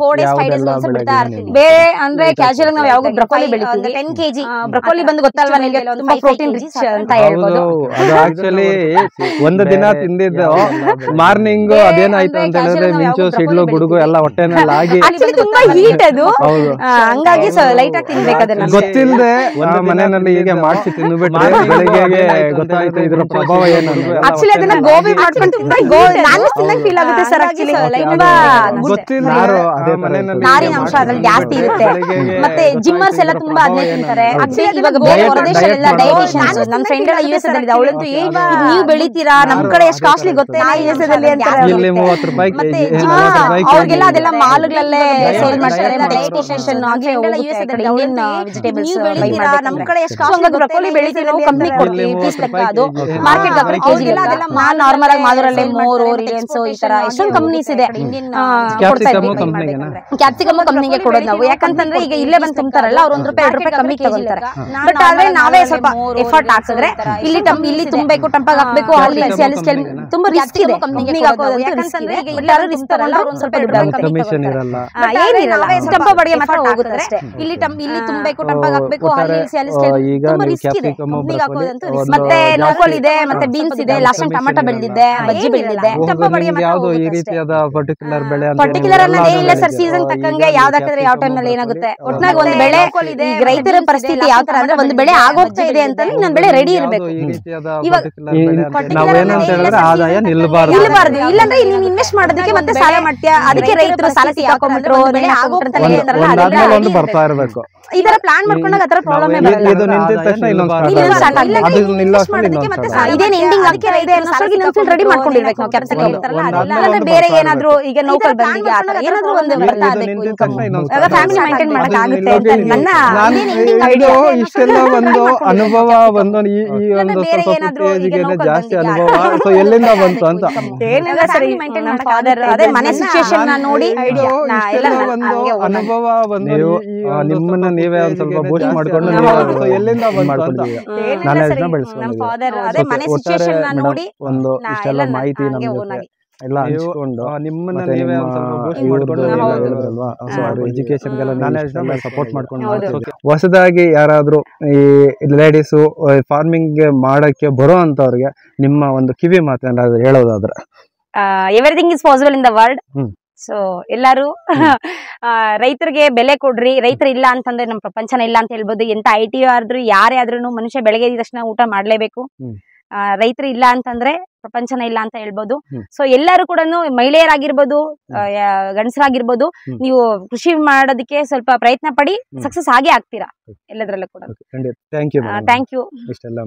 4 ಡೇಸ್ 5 ಡೇಸ್ ಒಂದ್ಸಲ ಬಿಡ್ತಾ ಇರ್ತೀನಿ. ಬೇರೆ ಅಂದ್ರೆ ಕ್ಯಾಶುಯಲ್ ನಾವು ಯಾವಾಗ ಬ್ರೊಕೊಲಿ ಬೆಳಿತೀವಿ 10 kg. ಬ್ರೊಕೊಲಿ ಬಂದು ಗೊತ್ತಲ್ವಾ ನಿಮಗೆ, ತುಂಬಾ ಪ್ರೋಟೀನ್ ರಿಚ್ ಅಂತ ಹೇಳ್ಬೋದು. ಅದು ಆಕ್ಚುಲಿ ಒಂದು ದಿನ ತಿಂದಿದ್ದು ಮಾರ್ನಿಂಗ್ ಅದೇನಾಯ್ತು ಅಂತ ಹೇಳಿದ್ರೆ ಮಿಂಚು ಸಿಡ್ಲು ಗುಡುಗು ಎಲ್ಲ ಹೊಟ್ಟೆನಲ್ಲಿ ಆಗಿ ಆಕ್ಚುಲಿ ತುಂಬಾ ಹೀಟ್ ಅದು, ಹಂಗಾಗಿ ಲೈಟ್ ಆಗಿ ತಿನ್ಬೇಕು. ಅದನ್ನ ಗೊತ್ತಿಲ್ಲದೆ ಮನೆಯಲ್ಲಿ ಹೀಗೆ ಮಾಡಿಸಿ ತಿಂದ್ಬಿಟ್ರೆ ಬೆಳಿಗ್ಗೆ ಗೊತ್ತಾಯ್ತು ಇದ್ರ ಪ್ರಭಾವ ಏನು. ಆಕ್ಚುಲಿ ಅದನ್ನ ಗೋಬಿ ಮಾಡ್ಕೊಂಡು ತುಂಬಾ ನಾನು ತಿನ್ನಂಗ್ ಫೀಲ್ ಆಗುತ್ತೆ ಸರ್. ಆಕ್ಚುಲಿ ತುಂಬಾ ನಾರಿನ ಅಂಶ ಅದ್ರಲ್ಲಿ ಜಾಸ್ತಿ ಇರುತ್ತೆ. ಮತ್ತೆ ಜಿಮ್ಮರ್ಸ್ ಎಲ್ಲ ತುಂಬಾ ಅದನ್ನೇ ತಿಂತಾರೆ. ಆಕ್ಚುಲಿ ಇವಾಗ ಬೇರೆ ಹೊರದೇಶದಲ್ಲ ಡೈಟಿಷಿಯನ್ಸ್, ನನ್ನ ಫ್ರೆಂಡ್ ಎಲ್ಲ US ಅಲ್ಲಿ ಇದೆ, ಅವಳಂತೂ ನೀವು ಬೆಳಿತೀರಾ ನಮ್ ಕಡೆ ಎಷ್ಟು ಕಾಸ್ಟ್ಲಿ ಗೊತ್ತೇ US ಅಲ್ಲಿ ಅಂತ. ಮತ್ತೆ ಅವ್ರಿಗೆಲ್ಲ ಅದೆಲ್ಲ ಮಾಲ್ಗಳಲ್ಲೇ ಸೇಲ್ ಮಾಡ್ತಾರೆ. ಡೈಟಿಷಿಯನ್ ಆಗ್ಲೇ ಇಂಡಿಯನ್ ವೆಜಿಟೇಬಲ್ಸ್ ನಮ್ ಕಡೆ ಎಷ್ಟು ಕಾಸ್ಟ್ಲಿ ಬ್ರೊಕೊಲಿ ಬೆಳಿತೀವಿ ನಾವು, ಕಂಪ್ನಿ ಕೊಡ್ತೀವಿ ಪೀಸ್ ಲೆಕ್ಕ. ಅದು ಮಾರ್ಕೆಟ್ ಹಾಕಿದ್ರೆ ಕೆಜಿ ಲೆಕ್ಕ. ಮಾಲ್ ನಾರ್ಮಲ್ ಆಗಿ ಮಾದೂರಲ್ಲಿ ಮೋರು ರಿಲಯನ್ಸ್ ಈ ತರ ಎಷ್ಟೊಂದು ಕಂಪನೀಸ್ ಇದೆ. ಕ್ಯಾಪ್ಸಿಕಮ್ ಕಂಪನಿಗೆ ಕೊಡೋದು ನಾವು. ಯಾಕಂತಂದ್ರೆ ಈಗ ಇಲ್ಲೇ ಬಂದು ತುಂಬ್ತಾರಲ್ಲ, ಅವ್ರು ₹1-2 ಕಮ್ಮಿ ತಗೊಳ್ತಾರೆ. ಬಟ್ ಆದ್ರೆ ನಾವೇ ಸ್ವಲ್ಪ ಎಫರ್ಟ್ ಹಾಕಿದ್ರೆ ಇಲ್ಲಿ ತುಂಬಬೇಕು, ಟಂಪಾಗ್ ಹಾಕ್ಬೇಕು, ಅಲ್ಲಿ ತುಂಬಾ ರಿಸ್ಕ್ ಇದೆ ಕಂಪನಿಗೆ ಹಾಕೋದು, ಯಾಕಂತಂದ್ರೆ ಈಗ ಎಲ್ಲರೂ ರಿಸ್ಕ್ ತಗೊಂಡು ಅವ್ರು ಸ್ವಲ್ಪ ದುಡ್ಡು ಕಮಿಷನ್ ಇರಲ್ಲ, ಏನಿರಲ್ಲ, ಟಂಪ ಬಡಿಗೆ ಮಾತ್ರ ಹೋಗುತ್ತೆ ಅಷ್ಟೇ. ಇಲ್ಲಿ ತುಂಬಬೇಕು, ಟಂಪಾಗ ಹಾಕ್ಬೇಕು, ಅಲ್ಲಿ ಈಗ ತುಂಬಾ ರಿಸ್ಕ್ ಇದೆ ಕಂಪನಿಗೆ ಹಾಕೋದಂತೂ risk. ಮತ್ತೆ ನೋಕೋಲ್ ಇದೆ, ಮತ್ತೆ ಬೀನ್ಸ್ ಇದೆ, ಲಾಸ್ಟ್ ಟೈಮ್ ಟೊಮೆಟೊ ಬೆಳೆದಿದೆ, ಬಜ್ಜಿ ಬೆಳೆದಿದೆ, ಟಂಪ ಬಡಿಗೆ ಮಾತ್ರ ಯಾವ್ದು ಈ ಹೋಗುತ್ತೆ ಅಷ್ಟೇ. ರೀತಿಯಾದ ಪರ್ಟಿಕ್ಯುಲರ್ ಬೆಳೆ ಅಂತ ಪರ್ಟಿಕ್ಯುಲರ್ ಅನ್ನೋದು ಏನಿಲ್ಲ ಸರ್, ಸೀಸನ್ ತಕ್ಕಂಗೆ ಯಾವ್ದು ಹಾಕಿದ್ರೆ ಯಾವ ಟೈಮ್ ಅಲ್ಲಿ ಏನಾಗುತ್ತೆ. ಒಟ್ನಾಗ ಒಂದು ಬೆಳೆ, ಈಗ ರೈತರ ಪರಿಸ್ಥಿತಿ ಯಾವ ತರ ಅಂದ್ರೆ ಒಂದು ಬೆಳೆ ಆಗೋಗ್ತಾ ಇದೆ ಅಂತಂದ್ರೆ ಇನ್ನೊಂದು ಬೆಳೆ ರೆಡಿ ಇರ್ಬೇಕು. ಈ ರೀತಿಯಾದ ಇವಾಗ ನಾವೇನಂತ ಹೇಳಿದ್ರೆ ಆದಾಯ ನಿಲ್ಬಾರ್ದು. ಇಲ್ಲಾಂದ್ರೆ ನೀನ್ ಇನ್ವೆಸ್ಟ್ ಮಾಡೋದಕ್ಕೆ ಮತ್ತೆ ಸಾಲ ಮಾಡ್ತೀಯ, ಅದಕ್ಕೆ ರೈತರು ಸಾಲ ಸಿಕ್ಕಾಕೊಂಡ್ಬಿಟ್ರು, ಬೆಳೆ ಆಗೋಗ್ತಾ ಒಂದಾದ್ಮೇಲೆ ಒಂದು ಬರ್ತಾ ಇರ್ಬೇಕು. ಈ ತರ ಪ್ಲಾನ್ ಮಾಡ್ಕೊಂಡಾಗ ಆತರ ಪ್ರಾಬ್ಲಮ್ ಇದು ನಿಂತಿದ ತಕ್ಷಣ ಇನ್ನೊಂದು ಇದೇನ್ ಎಂಡಿಂಗ್ ಅದಕ್ಕೆ ಇದೆ ಅನ್ನೋಷ್ಟ್ರಲ್ಲಿ ಇನ್ನೊಂದು ರೆಡಿ ಮಾಡ್ಕೊಂಡಿರ್ಬೇಕು ನಾವು ಕ್ಯಾಪ್ಸಿಕಮ್ ಅಲ್ಲ ಬೇರೆ ಏನಾದ್ರೂ ಈಗ ನೌಕಲ್ ಬಂದಿಗೆ ಆತರ ಏನಾದ್ರೂ ಒಂದು ಬರ್ತಾ ಇರಬೇಕು. ಇವಾಗ ಫ್ಯಾಮಿಲಿ ಮೇಂಟೈನ್ ಮಾಡಕ್ ಆಗುತ್ತೆ ಅಂತ ನನ್ನ ಐಡಿಯಾ. ಇಷ್ಟೆಲ್ಲ ಒಂದು ಅನುಭವ ಬಂದು ಈ ಒಂದು ಸ್ವಲ್ಪ ಏಜ್ಗೆ ಜಾಸ್ತಿ ಅನುಭವ ಸೊ ಎಲ್ಲಿಂದ ಬಂತು ಅಂತ ಏನಿಲ್ಲ ಸರ್, ನಮ್ಮ ಫಾದರ್ ಅದೇ ಮನೆ ಸಿಚುಯೇಷನ್ ನೋಡಿ ಐಡಿಯಾ ಅನುಭವ ಬಂದು ನಿಮ್ಮನ್ನ ನೀವೇ ಒಂದ್ ಸ್ವಲ್ಪ ಬೂಸ್ಟ್ ಮಾಡ್ಕೊಂಡು ಎಲ್ಲಿಂದ ಮಾಡ್ಕೊಂಡಿದ್ದೀವಿ ನಾಲೆಡ್ಜ್ನ ಬೆಳೆಸ್ಕೊಂಡು ನಮ್ಮ ಫಾದರ್ ಅದೇ ಮನೆ ಸಿಚುಯೇಷನ್ ನೋಡಿ ಒಂದು ಇಷ್ಟೆಲ್ಲ ಮಾಹಿತಿ ನಮ್ಗೆ ಎಲ್ಲ ಹಂಚ್ಕೊಂಡು ನಿಮ್ಮನ್ನ ನೀವೇ ಒಂದ್ ಸ್ವಲ್ಪ ಬೂಸ್ಟ್ ಮಾಡ್ಕೊಂಡು ಹೇಳಿದ್ರಲ್ವಾ, ಸೊ ಅವ್ರ ಎಜುಕೇಶನ್ಗೆಲ್ಲ ನಾಲೆಡ್ಜ್ನ ಸಪೋರ್ಟ್ ಮಾಡ್ಕೊಂಡು ಹೊಸದಾಗಿ ಯಾರಾದ್ರೂ ಈ ಲೇಡೀಸು ಫಾರ್ಮಿಂಗ್ ಮಾಡಕ್ಕೆ ಬರೋ ಅಂತವ್ರಿಗೆ ನಿಮ್ಮ ಒಂದು ಕಿವಿ ಮಾತೇನಾದ್ರು ಹೇಳೋದಾದ್ರೆ? Everything is possible in the world. So ಎಲ್ಲಾರು ರೈತರಿಗೆ ಬೆಲೆ ಕೊಡ್ರಿ. ರೈತರು ಇಲ್ಲ ಅಂತಂದ್ರೆ ನಮ್ ಪ್ರಪಂಚನ ಇಲ್ಲ ಅಂತ ಹೇಳ್ಬೋದು. ಎಂತ IT ಆದ್ರೂ ಯಾರೇ ಆದ್ರೂ ಮನುಷ್ಯ ಬೆಳಗ್ಗೆ ಎದ್ದ ತಕ್ಷಣ ಊಟ ಮಾಡ್ಲೇಬೇಕು. ರೈತರು ಇಲ್ಲ ಅಂತಂದ್ರೆ ಪ್ರಪಂಚನ ಇಲ್ಲ ಅಂತ ಹೇಳ್ಬೋದು. ಸೊ ಎಲ್ಲರೂ ಕೂಡ ಮಹಿಳೆಯರಾಗಿರ್ಬೋದು, ಗಂಡಸರಾಗಿರ್ಬೋದು, ನೀವು ಕೃಷಿ ಮಾಡೋದಕ್ಕೆ ಸ್ವಲ್ಪ ಪ್ರಯತ್ನ ಪಡಿ, ಸಕ್ಸಸ್ ಆಗೇ ಆಗ್ತೀರಾ ಎಲ್ಲದ್ರಲ್ಲೂ ಕೂಡ. Thank you. Thank you. ಇಷ್ಟೆಲ್ಲ